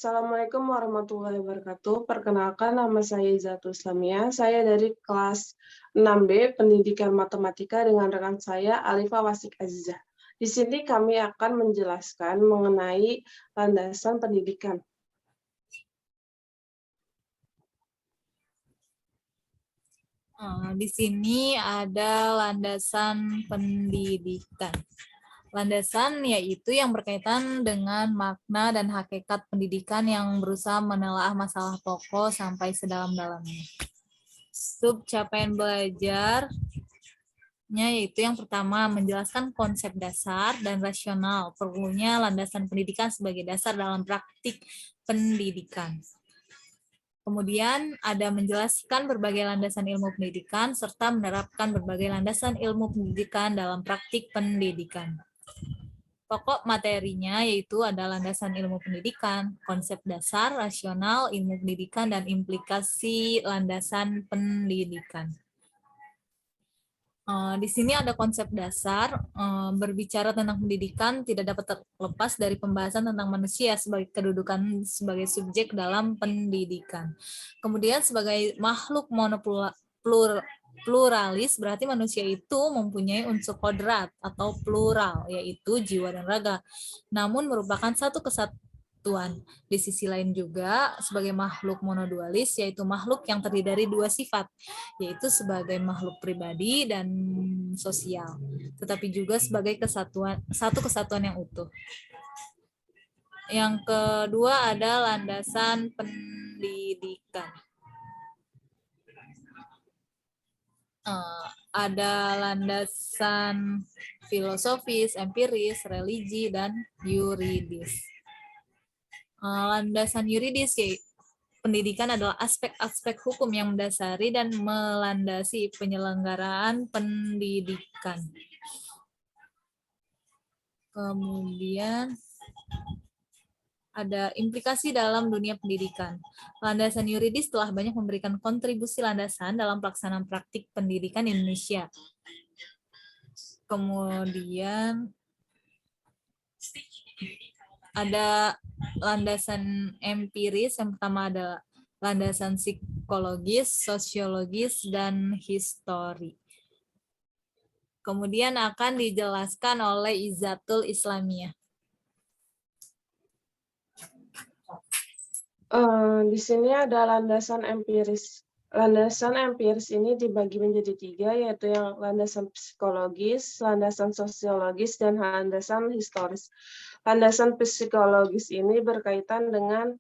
Assalamualaikum warahmatullahi wabarakatuh. Perkenalkan, nama saya Izatul Islamia. Saya dari kelas 6B Pendidikan Matematika dengan rekan saya Alifah Wasik Azizah. Di sini kami akan menjelaskan mengenai landasan pendidikan. Di sini ada landasan pendidikan. Landasan yaitu yang berkaitan dengan makna dan hakikat pendidikan yang berusaha menelaah masalah pokok sampai sedalam-dalamnya. Sub capaian belajarnya yaitu yang pertama menjelaskan konsep dasar dan rasional. Perlunya landasan pendidikan sebagai dasar dalam praktik pendidikan. Kemudian ada menjelaskan berbagai landasan ilmu pendidikan serta menerapkan berbagai landasan ilmu pendidikan dalam praktik pendidikan. Pokok materinya yaitu ada landasan ilmu pendidikan, konsep dasar, rasional, ilmu pendidikan, dan implikasi landasan pendidikan. Di sini ada konsep dasar, berbicara tentang pendidikan tidak dapat terlepas dari pembahasan tentang manusia sebagai kedudukan sebagai subjek dalam pendidikan. Kemudian sebagai makhluk pluralis berarti manusia itu mempunyai unsur kodrat atau plural, yaitu jiwa dan raga, namun merupakan satu kesatuan. Di sisi lain juga sebagai makhluk monodualis, yaitu makhluk yang terdiri dari dua sifat, yaitu sebagai makhluk pribadi dan sosial, tetapi juga sebagai satu kesatuan yang utuh. Yang kedua ada landasan pendidikan. Ada landasan filosofis, empiris, religi, dan yuridis. Landasan yuridis yaitu pendidikan adalah aspek-aspek hukum yang mendasari dan melandasi penyelenggaraan pendidikan. Kemudian ada implikasi dalam dunia pendidikan. Landasan yuridis telah banyak memberikan kontribusi landasan dalam pelaksanaan praktik pendidikan di Indonesia. Kemudian ada landasan empiris, yang pertama ada landasan psikologis, sosiologis, dan histori. Kemudian akan dijelaskan oleh Izatul Islamia. Di sini ada landasan empiris. Landasan empiris ini dibagi menjadi 3, yaitu yang landasan psikologis, landasan sosiologis, dan landasan historis. Landasan psikologis ini berkaitan dengan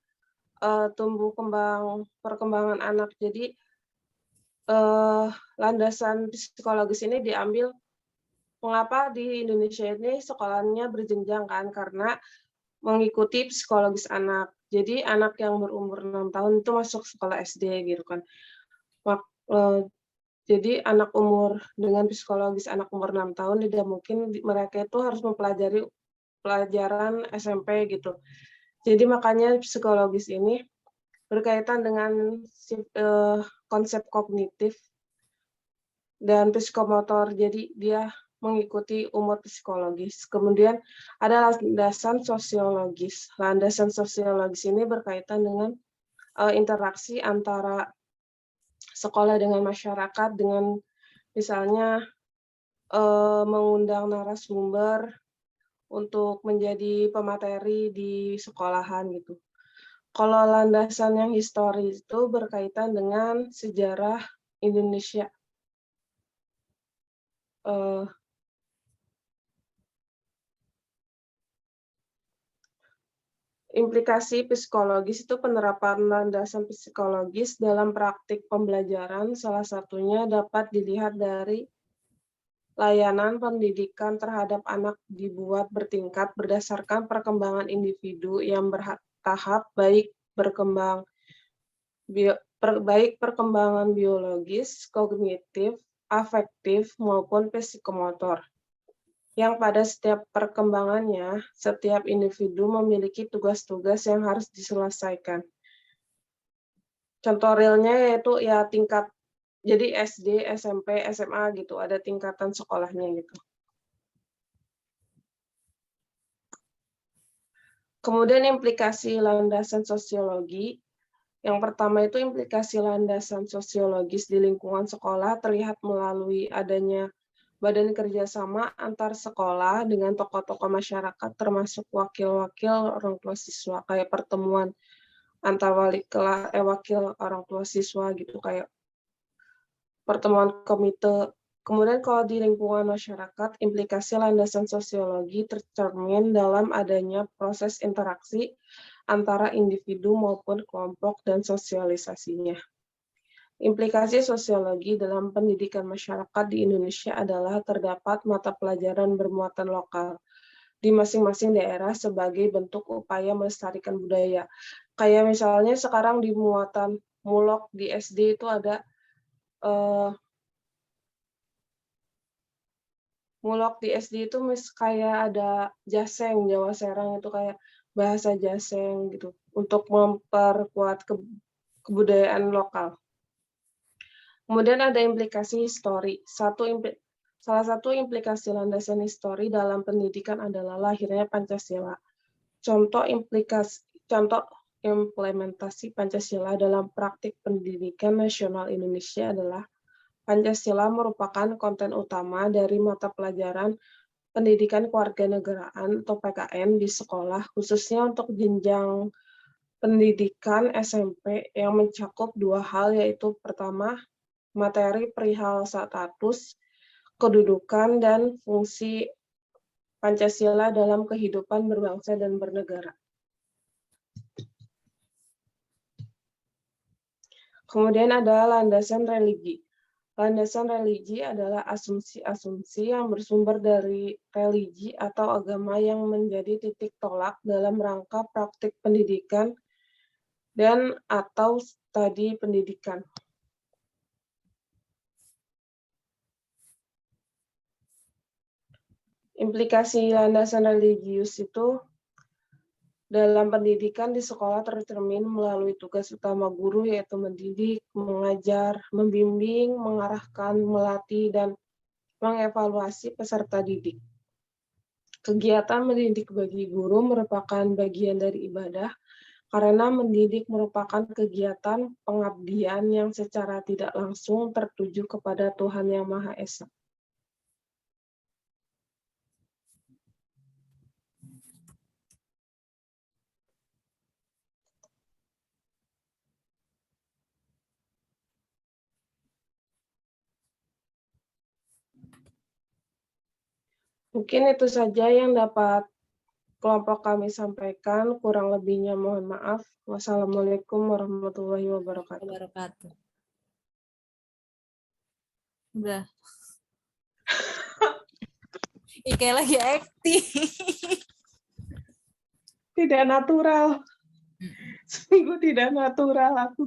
tumbuh kembang perkembangan anak. Jadi landasan psikologis ini diambil mengapa di Indonesia ini sekolahnya berjenjang kan, karena mengikuti psikologis anak. Jadi anak yang berumur 6 tahun itu masuk sekolah SD gitu kan. Jadi anak umur dengan psikologis anak umur 6 tahun tidak mungkin mereka itu harus mempelajari pelajaran SMP gitu. Jadi makanya psikologis ini berkaitan dengan konsep kognitif dan psikomotor. Jadi dia mengikuti umur psikologis. Kemudian ada landasan sosiologis. Landasan sosiologis ini berkaitan dengan interaksi antara sekolah dengan masyarakat, dengan misalnya mengundang narasumber untuk menjadi pemateri di sekolahan gitu. Kalau landasan yang historis itu berkaitan dengan sejarah Indonesia. Implikasi psikologis itu penerapan landasan psikologis dalam praktik pembelajaran, salah satunya dapat dilihat dari layanan pendidikan terhadap anak dibuat bertingkat berdasarkan perkembangan individu yang bertahap, baik perkembangan biologis, kognitif, afektif, maupun psikomotor. Yang pada setiap perkembangannya, setiap individu memiliki tugas-tugas yang harus diselesaikan. Contoh realnya yaitu ya tingkat, jadi SD, SMP, SMA gitu, ada tingkatan sekolahnya gitu. Kemudian implikasi landasan sosiologi. Yang pertama itu implikasi landasan sosiologis di lingkungan sekolah terlihat melalui adanya badan kerjasama antar sekolah dengan tokoh-tokoh masyarakat termasuk wakil-wakil orang tua siswa, kayak pertemuan antar wakil orang tua siswa gitu, kayak pertemuan komite. Kemudian kalau di lingkungan masyarakat, implikasi landasan sosiologi tercermin dalam adanya proses interaksi antara individu maupun kelompok dan sosialisasinya. Implikasi sosiologi dalam pendidikan masyarakat di Indonesia adalah terdapat mata pelajaran bermuatan lokal di masing-masing daerah sebagai bentuk upaya melestarikan budaya. Kayak misalnya sekarang di muatan mulok di SD itu ada mulok di SD itu kayak ada jaseng, Jawa Serang itu kayak bahasa jaseng gitu untuk memperkuat kebudayaan lokal. Kemudian ada implikasi histori. Salah satu implikasi landasan histori dalam pendidikan adalah lahirnya Pancasila. Contoh implementasi Pancasila dalam praktik pendidikan nasional Indonesia adalah Pancasila merupakan konten utama dari mata pelajaran pendidikan kewarganegaraan atau PKN di sekolah, khususnya untuk jenjang pendidikan SMP yang mencakup dua hal, yaitu pertama, materi perihal status, kedudukan, dan fungsi Pancasila dalam kehidupan berbangsa dan bernegara. Kemudian ada landasan religi. Landasan religi adalah asumsi-asumsi yang bersumber dari religi atau agama yang menjadi titik tolak dalam rangka praktik pendidikan dan atau studi pendidikan. Implikasi landasan religius itu dalam pendidikan di sekolah tercermin melalui tugas utama guru, yaitu mendidik, mengajar, membimbing, mengarahkan, melatih, dan mengevaluasi peserta didik. Kegiatan mendidik bagi guru merupakan bagian dari ibadah, karena mendidik merupakan kegiatan pengabdian yang secara tidak langsung tertuju kepada Tuhan Yang Maha Esa. Mungkin itu saja yang dapat kelompok kami sampaikan. Kurang lebihnya mohon maaf. Wassalamualaikum warahmatullahi wabarakatuh. Udah. Kayak lagi acting. Tidak natural. Sungguh tidak natural aku.